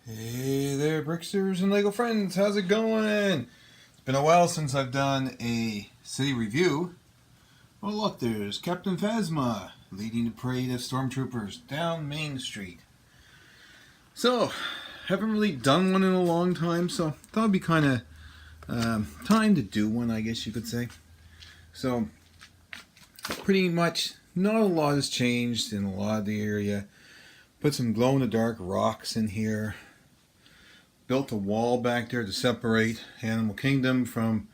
Hey there, Bricksters and Lego friends, how's it going? It's been a while since I've done a city review. Oh look, there's Captain Phasma leading the parade of stormtroopers down Main Street. So, haven't really done one in a long time, so thought it'd be kind of time to do one, I guess you could say. So, pretty much not a lot has changed in a lot of the area. Put some glow-in-the-dark rocks in here. Built a wall back there to separate Animal Kingdom from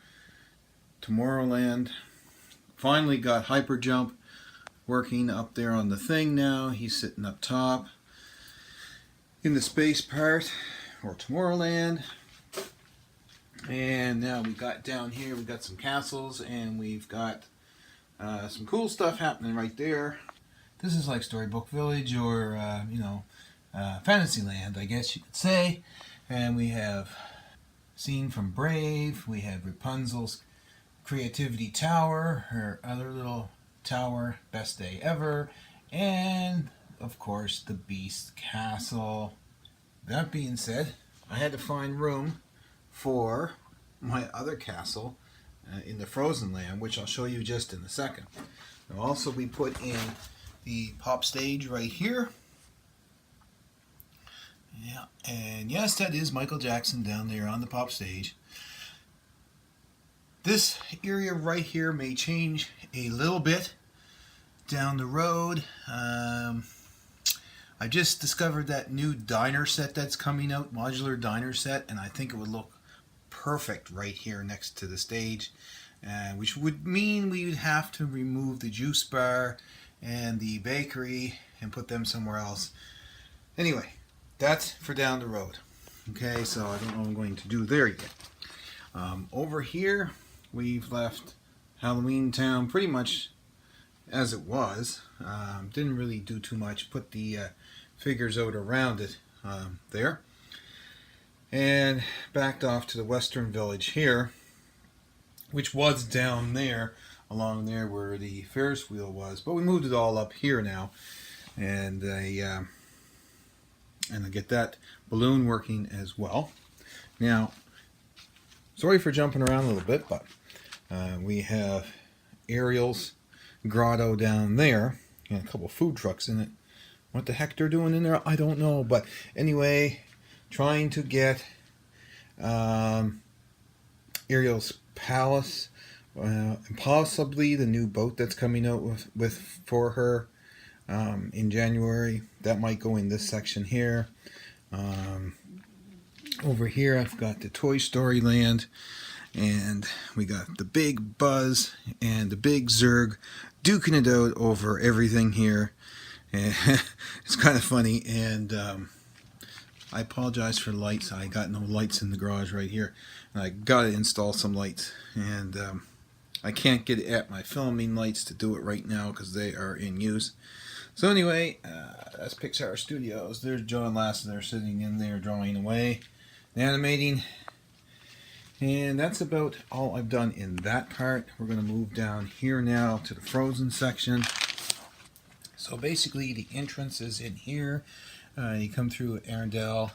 Tomorrowland. Finally got Hyper Jump working up there on the thing now. He's sitting up top in the space part, or Tomorrowland. And now we got down here, we got some castles, and we've got some cool stuff happening right there. This is like Storybook Village, or Fantasyland, I guess you could say. And we have Scene from Brave, we have Rapunzel's Creativity Tower, her other little tower, Best Day Ever, and of course the Beast Castle. That being said, I had to find room for my other castle in the Frozen Land, which I'll show you just in a second. Now also we put in the pop stage right here. Yeah, and yes, that is Michael Jackson down there on the pop stage. This area right here may change a little bit down the road. I just discovered that new diner set that's coming out, modular diner set, and I think it would look perfect right here next to the stage, which would mean we would have to remove the juice bar and the bakery and put them somewhere else. Anyway, that's for down the road. Okay, so I don't know what I'm going to do there yet. Over here, we've left Halloween Town pretty much as it was. Didn't really do too much. Put the figures out around it there. And backed off to the Western Village here, which was down there, along there where the Ferris wheel was. But we moved it all up here now. And I get that balloon working as well. Now, sorry for jumping around a little bit, but we have Ariel's grotto down there, and a couple food trucks in it. What the heck they're doing in there, I don't know. But anyway, trying to get Ariel's Palace, possibly the new boat that's coming out for her in January. That might go in this section here. Over here I've got the Toy Story Land, and we got the big Buzz and the big Zurg duking it out over everything here. And it's kind of funny, and I apologize for the lights. I got no lights in the garage right here, and I got to install some lights, and I can't get at my filming lights to do it right now because they are in use. So anyway, that's Pixar Studios. There's Joe and Lasseter sitting in there drawing away, animating. And that's about all I've done in that part. We're going to move down here now to the Frozen section. So basically the entrance is in here. You come through Arendelle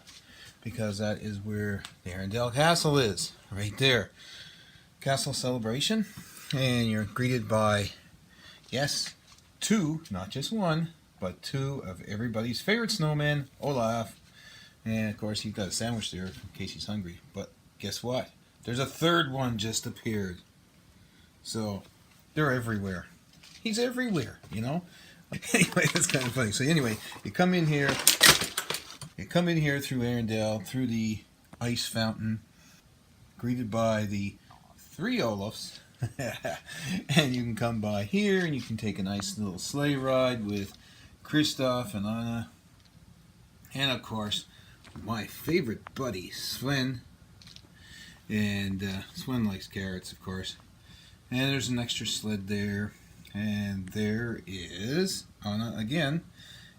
because that is where the Arendelle Castle is, right there. Castle Celebration. And you're greeted by, yes, two, not just one, but two of everybody's favorite snowmen, Olaf. And of course he's got a sandwich there in case he's hungry. But guess what? There's a third one just appeared. So they're everywhere. He's everywhere, you know. Anyway, it's kind of funny. So anyway, you come in here through Arendelle, through the ice fountain, greeted by the three Olafs. And you can come by here and you can take a nice little sleigh ride with Kristoff and Anna, and of course my favorite buddy Sven. And Sven likes carrots, of course. And there's an extra sled there, and there is Anna again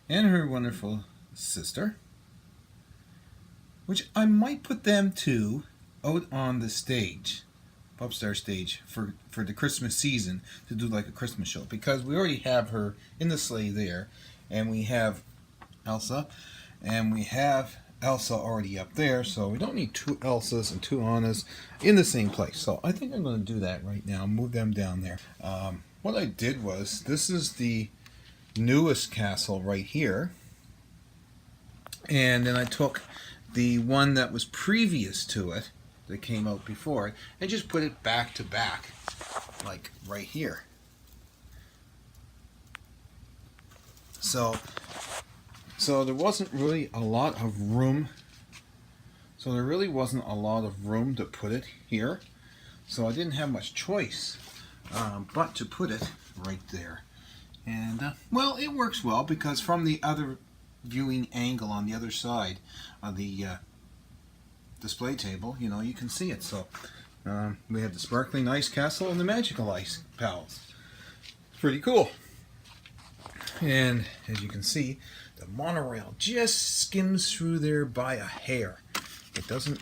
and her wonderful sister, which I might put them two out on the stage, Popstar stage, for the Christmas season, to do like a Christmas show, because we already have her in the sleigh there, and we have Elsa And we have Elsa already up there, so we don't need two Elsas and two Annas in the same place. So I think I'm going to do that right now, move them down there. What I did was, this is the newest castle right here, and then I took the one that was previous to it, that came out before it, and just put it back to back, like right here. So there wasn't really a lot of room. So there really wasn't a lot of room to put it here. So I didn't have much choice but to put it right there. And well, it works well because from the other viewing angle on the other side of the display table, you know, you can see it. So we have the sparkling ice castle and the magical ice palace. It's pretty cool. And as you can see, the monorail just skims through there by a hair. It doesn't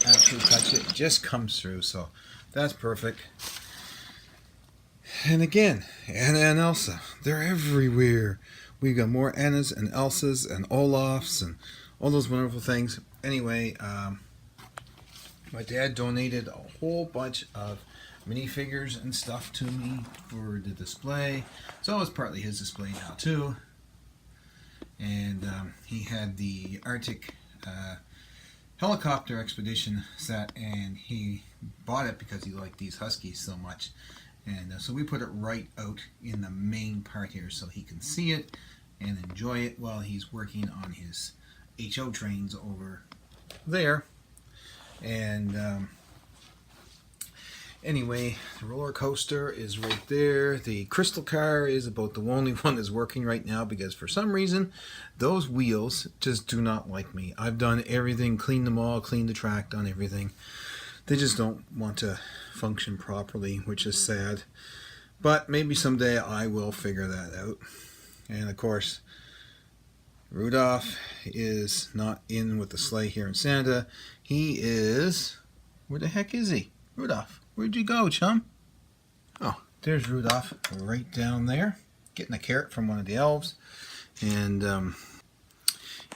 actually touch it, it just comes through, so that's perfect. And again, Anna and Elsa, they're everywhere. We've got more Annas and Elsas and Olafs and all those wonderful things. Anyway, my dad donated a whole bunch of minifigures and stuff to me for the display. So it's partly his display now too. And he had the Arctic helicopter expedition set, and he bought it because he liked these Huskies so much. And so we put it right out in the main part here so he can see it and enjoy it while he's working on his HO trains over there. And anyway, the roller coaster is right there. The crystal car is about the only one that's working right now because for some reason those wheels just do not like me. I've done everything, cleaned them all, cleaned the track, done everything. They just don't want to function properly, which is sad. But maybe someday I will figure that out. And of course, Rudolph is not in with the sleigh here in Santa. He is... where the heck is he? Rudolph, where'd you go, chum? Oh, there's Rudolph right down there, getting a carrot from one of the elves. And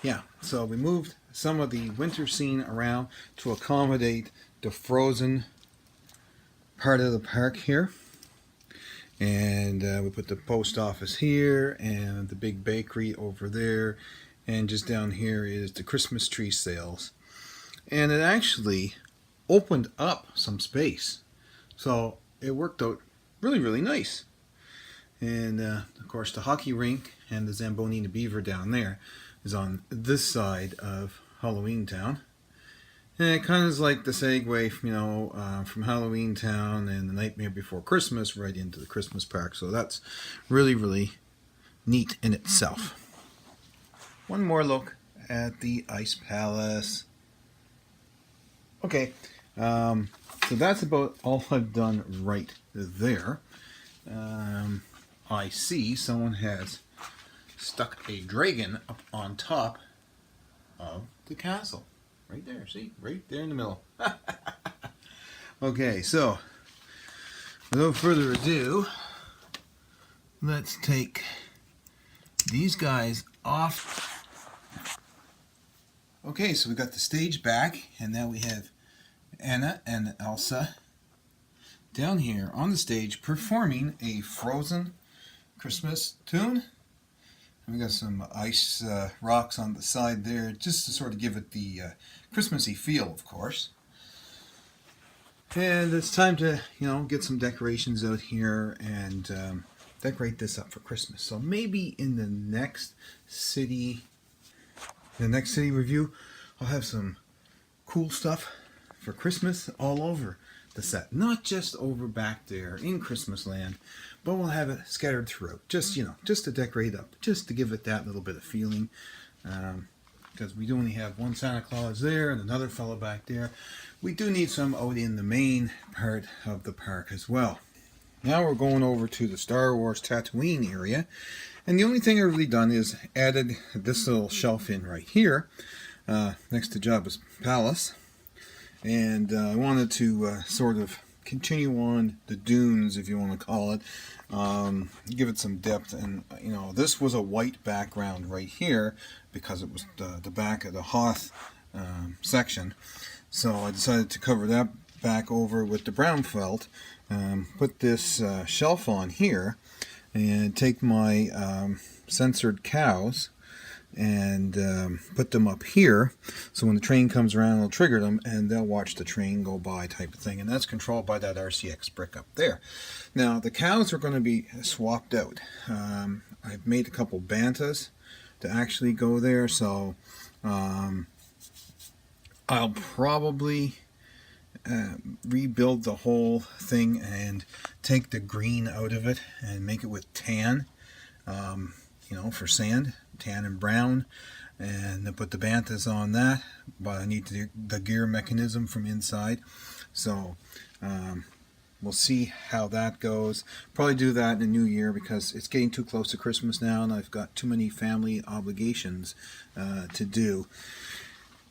yeah, so we moved some of the winter scene around to accommodate the frozen part of the park here. And we put the post office here and the big bakery over there, and just down here is the Christmas tree sales. And it actually opened up some space, so it worked out really, really nice. And of course the hockey rink and the Zamboni and the Beaver down there is on this side of Halloween Town. And it kind of is like the segue from, you know, from Halloween Town and the Nightmare Before Christmas right into the Christmas park. So that's really, really neat in itself. One more look at the Ice Palace. Okay, so that's about all I've done right there. I see someone has stuck a dragon up on top of the castle. Right there, see? Right there in the middle. Okay, so without further ado, let's take these guys off. Okay, so we got the stage back, and now we have Anna and Elsa down here on the stage performing a Frozen Christmas tune. And we got some ice rocks on the side there just to sort of give it the Christmassy feel, of course. And it's time to, you know, get some decorations out here and decorate this up for Christmas. So maybe in the next city review, I'll have some cool stuff for Christmas all over the set. Not just over back there in Christmas land, but we'll have it scattered throughout. Just, you know, just to decorate up, just to give it that little bit of feeling. Because we do only have one Santa Claus there and another fellow back there. We do need some out in the main part of the park as well. Now we're going over to the Star Wars Tatooine area. And the only thing I've really done is added this little shelf in right here, next to Jabba's palace. And I wanted to sort of continue on the dunes, if you want to call it, give it some depth. And you know, this was a white background right here because it was the back of the Hoth section, so I decided to cover that back over with the brown felt. Put this shelf on here and take my censored cows and put them up here, so when the train comes around it'll trigger them and they'll watch the train go by, type of thing. And that's controlled by that RCX brick up there. Now the cows are going to be swapped out. I've made a couple bantas to actually go there, so I'll probably rebuild the whole thing and take the green out of it and make it with tan, you know, for sand, tan and brown, and then put the bantas on that. But I need the gear mechanism from inside, so we'll see how that goes. Probably do that in the new year because it's getting too close to Christmas now and I've got too many family obligations to do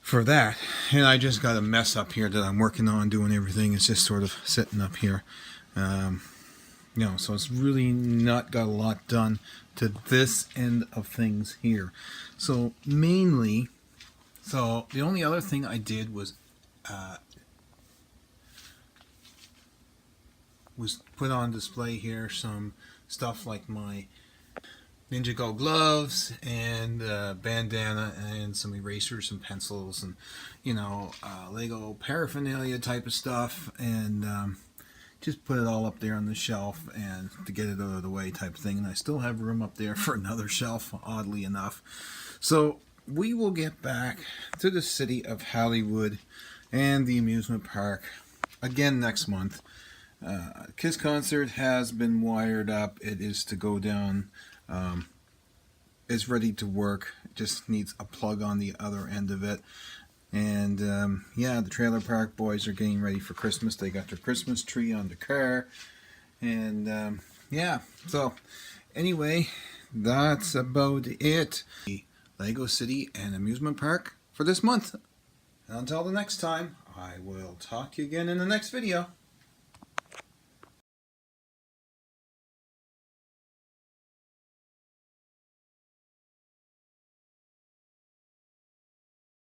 for that. And I just got a mess up here that I'm working on doing everything. It's just sort of sitting up here. You know, so it's really not got a lot done to this end of things here. So mainly, so the only other thing I did was put on display here some stuff like my Ninjago gloves and bandana and some erasers and pencils and, you know, Lego paraphernalia type of stuff, and just put it all up there on the shelf and to get it out of the way, type of thing. And I still have room up there for another shelf, oddly enough. So we will get back to the city of Hollywood and the amusement park again next month. Kiss concert has been wired up. It is to go down. It's ready to work. It just needs a plug on the other end of it. And yeah, the trailer park boys are getting ready for Christmas. They got their Christmas tree on the car. And yeah, so anyway, that's about it. The Lego City and Amusement Park for this month. And until the next time, I will talk to you again in the next video.